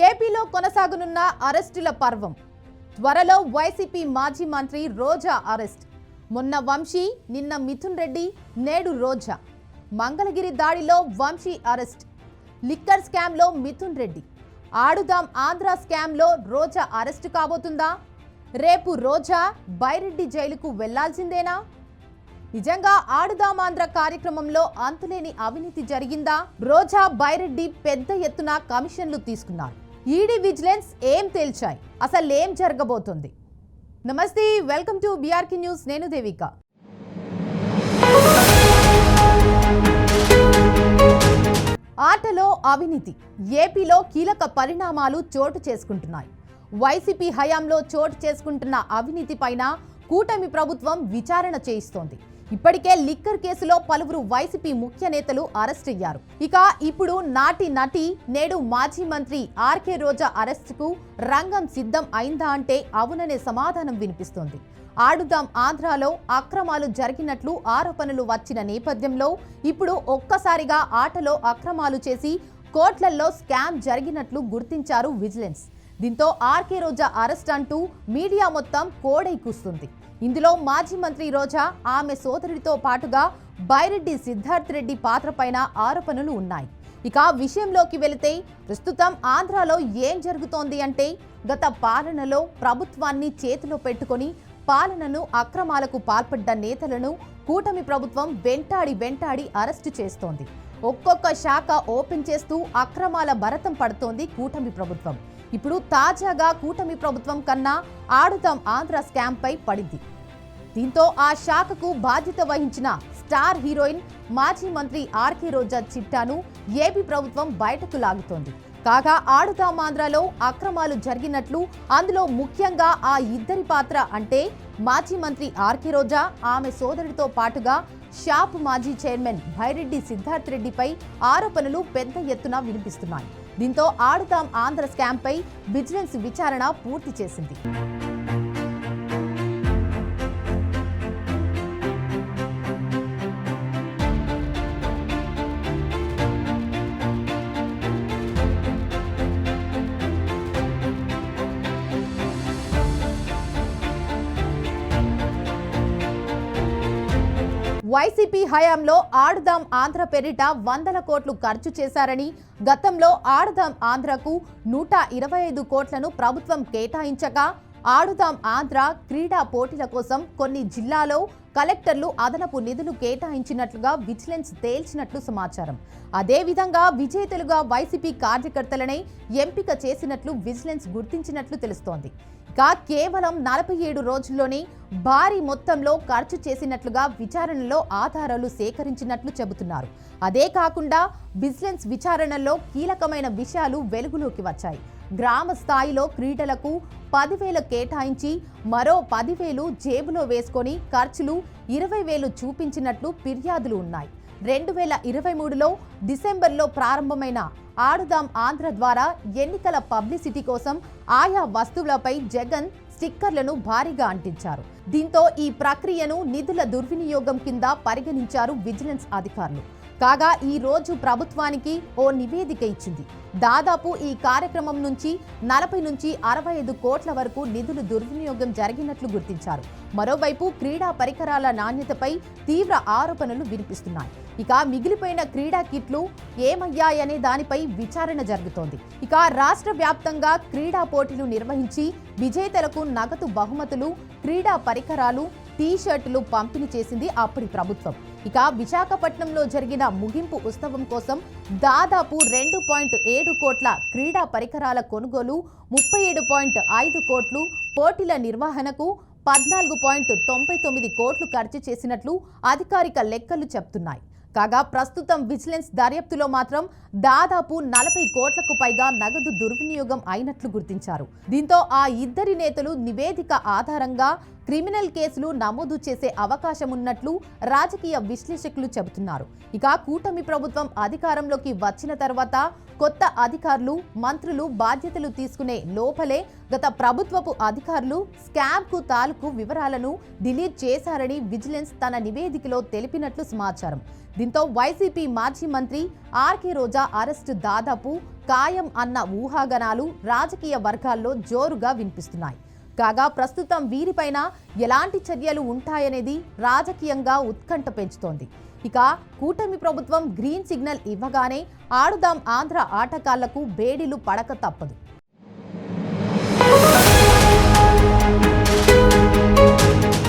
ఏపీలో కొనసాగనున్న అరెస్టుల పర్వం. త్వరలో వైసీపీ మాజీ మంత్రి రోజా అరెస్ట్. మొన్న వంశీ, నిన్న మిథున్ రెడ్డి, నేడు రోజా. మంగళగిరి దాడిలో వంశీ అరెస్ట్. లిక్కర్ స్కామ్లో మిథున్ రెడ్డి. ఆడుదాం ఆంధ్ర స్కామ్లో రోజా అరెస్టు కాబోతుందా? రేపు రోజా బైరెడ్డి జైలుకు వెళ్లాల్సిందేనా? నిజంగా ఆడుదాం ఆంధ్ర కార్యక్రమంలో అంతులేని అవినీతి జరిగిందా? రోజా, బైరెడ్డి పెద్ద ఎత్తున కమిషన్లు తీసుకున్నారు. ఈడీ, విజిలెన్స్ ఏం తేల్చాయి? అసలేం జరగబోతోంది? నమస్తే, వెల్కమ్ టు బీఆర్కే న్యూస్. నేను దేవిక. ఆటలో అవినీతి. ఏపీలో కీలక పరిణామాలు చోటు చేసుకుంటున్నాయి. వైసీపీ హయాంలో చోటు చేసుకుంటున్న అవినీతి పైన కూటమి ప్రభుత్వం విచారణ చేయిస్తోంది. ఇప్పటికే లిక్కర్ కేసులో పలువురు వైసీపీ ముఖ్య నేతలు అరెస్ట్ అయ్యారు. ఇక ఇప్పుడు నాటి నటి, నేడు మాజీ మంత్రి ఆర్కే రోజా అరెస్టుకు రంగం సిద్ధం అయిందా అంటే అవుననే సమాధానం వినిపిస్తోంది. ఆడుదాం ఆంధ్రాలో అక్రమాలు జరిగినట్లు ఆరోపణలు వచ్చిన నేపథ్యంలో ఇప్పుడు ఒక్కసారిగా ఆటలో అక్రమాలు చేసి కోట్లల్లో స్కామ్ జరిగినట్లు గుర్తించారు విజిలెన్స్. దీంతో ఆర్కే రోజా అరెస్ట్ అంటూ మీడియా మొత్తం కోడై కూస్తుంది. ఇందులో మాజీ మంత్రి రోజా, ఆమె సోదరుడితో పాటుగా బైరెడ్డి సిద్ధార్థ్ రెడ్డి పాత్రపైన ఆరోపణలు ఉన్నాయి. ఇక విషయంలోకి వెళితే ప్రస్తుతం ఆంధ్రాలో ఏం జరుగుతోంది అంటే, గత పాలనలో ప్రభుత్వాన్ని చేతిలో పెట్టుకొని పాలనను అక్రమాలకు పాల్పడ్డ నేతలను కూటమి ప్రభుత్వం వెంటాడి అరెస్టు చేస్తోంది. ఒక్కొక్క శాఖ ఓపెన్ చేస్తూ అక్రమాల భరతం పడుతోంది కూటమి ప్రభుత్వం. ఇప్పుడు తాజాగా కూటమి ప్రభుత్వం కన్నా ఆడుదాం ఆంధ్ర స్కామ్ పై పడింది. దీంతో ఆ శాఖకు బాధ్యత వహించిన స్టార్ హీరోయిన్ మాజీ మంత్రి ఆర్కే రోజా చిట్టాను ఏపీ ప్రభుత్వం బయటకు లాగుతోంది. కాగా ఆడుదాం ఆంధ్రలో అక్రమాలు జరిగినట్లు, అందులో ముఖ్యంగా ఆ ఇద్దరి పాత్ర అంటే మాజీ మంత్రి ఆర్కే రోజా, ఆమె సోదరుడితో పాటుగా షాప్ మాజీ చైర్మన్ బైరెడ్డి సిద్ధార్థ్ రెడ్డిపై ఆరోపణలు పెద్ద ఎత్తున వినిపిస్తున్నాయి. దీంతో ఆడుదాం ఆంధ్ర స్కామ్ పై విజిలెన్స్ విచారణ పూర్తి చేసింది. వైసీపీ హయాంలో ఆడుదాం ఆంధ్ర పేరిట వందల కోట్లు ఖర్చు చేశారని, గతంలో ఆడుదాం ఆంధ్రకు 125 కోట్లను ప్రభుత్వం కేటాయించగా, ఆడుదాం ఆంధ్ర క్రీడా పోటీల కోసం కొన్ని జిల్లాలో కలెక్టర్లు అదనపు నిధులు కేటాయించినట్లుగా విజిలెన్స్ తేల్చినట్లు సమాచారం. అదేవిధంగా విజేతలుగా వైసీపీ కార్యకర్తలనే ఎంపిక చేసినట్లు విజిలెన్స్ గుర్తించినట్లు తెలుస్తోంది. ఇక కేవలం 47 రోజుల్లోనే భారీ మొత్తంలో ఖర్చు చేసినట్లుగా విచారణలో ఆధారాలు సేకరించినట్లు చెబుతున్నారు. అదే కాకుండా విజిలెన్స్ విచారణలో కీలకమైన విషయాలు వెలుగులోకి వచ్చాయి. గ్రామ స్థాయిలో క్రీడలకు 10,000 కేటాయించి మరో 10,000 జేబులో వేసుకొని ఖర్చులు 20,000 చూపించినట్లు ఫిర్యాదులు ఉన్నాయి. 2023లో డిసెంబర్లో ప్రారంభమైన ఆడుదాం ఆంధ్ర ద్వారా ఎన్నికల పబ్లిసిటీ కోసం ఆయా వస్తువులపై జగన్ స్టిక్కర్లను భారీగా అంటించారు. దీంతో ఈ ప్రక్రియను నిధుల దుర్వినియోగం కింద పరిగణించారు విజిలెన్స్ అధికారులు. కాగా ఈ రోజు ప్రభుత్వానికి ఓ నివేదిక ఇచ్చింది. దాదాపు ఈ కార్యక్రమం నుంచి 40 నుంచి 65 కోట్ల వరకు నిధులు దుర్వినియోగం జరిగినట్లు గుర్తించారు. మరోవైపు క్రీడా పరికరాల నాణ్యతపై తీవ్ర ఆరోపణలు వినిపిస్తున్నాయి. ఇక మిగిలిపోయిన క్రీడా కిట్లు ఏమయ్యాయనే దానిపై విచారణ జరుగుతోంది. ఇక రాష్ట్ర వ్యాప్తంగా క్రీడా పోటీలు నిర్వహించి విజేతలకు నగదు బహుమతులు, క్రీడా పరికరాలు, టీ-షర్టులు పంపిణీ చేసింది అప్పటి ప్రభుత్వం. ఇక విశాఖపట్నంలో జరిగిన ముగింపు ఉత్సవం కోసం దాదాపు 2.7 కోట్ల క్రీడా పరికరాల కొనుగోలు, 37.5 కోట్లు, పోటీల నిర్వహణకు 14.99 కోట్లు ఖర్చు చేసినట్లు అధికారిక లెక్కలు చెప్తున్నాయి. కాగా ప్రస్తుతం విజిలెన్స్ దర్యాప్తులో మాత్రం దాదాపు 40 కోట్లకు పైగా నగదు దుర్వినియోగం అయినట్లు గుర్తించారు. దీంతో ఆ ఇద్దరి నేతలు నివేదిక ఆధారంగా క్రిమినల్ కేసులు నమోదు చేసే అవకాశం ఉన్నట్లు రాజకీయ విశ్లేషకులు చెబుతున్నారు. ఇక కూటమి ప్రభుత్వం అధికారంలోకి వచ్చిన తర్వాత కొత్త అధికారులు, మంత్రులు బాధ్యతలు తీసుకునే లోపలే గత ప్రభుత్వపు అధికారులు స్కామ్కు తాలూకు వివరాలను డిలీట్ చేశారని విజిలెన్స్ తన నివేదికలో తెలిపినట్లు సమాచారం. దీంతో వైసీపీ మాజీ మంత్రి ఆర్కే రోజా అరెస్టు దాదాపు ఖాయం అన్న ఊహాగానాలు రాజకీయ వర్గాల్లో జోరుగా వినిపిస్తున్నాయి. కాగా ప్రస్తుతం వీరిపైన ఎలాంటి చర్యలు ఉంటాయనేది రాజకీయంగా ఉత్కంఠ పెంచుతోంది. ఇక కూటమి ప్రభుత్వం గ్రీన్ సిగ్నల్ ఇవ్వగానే ఆడుదాం ఆంధ్ర ఆటగాళ్లకు బేడీలు పడక తప్పదు.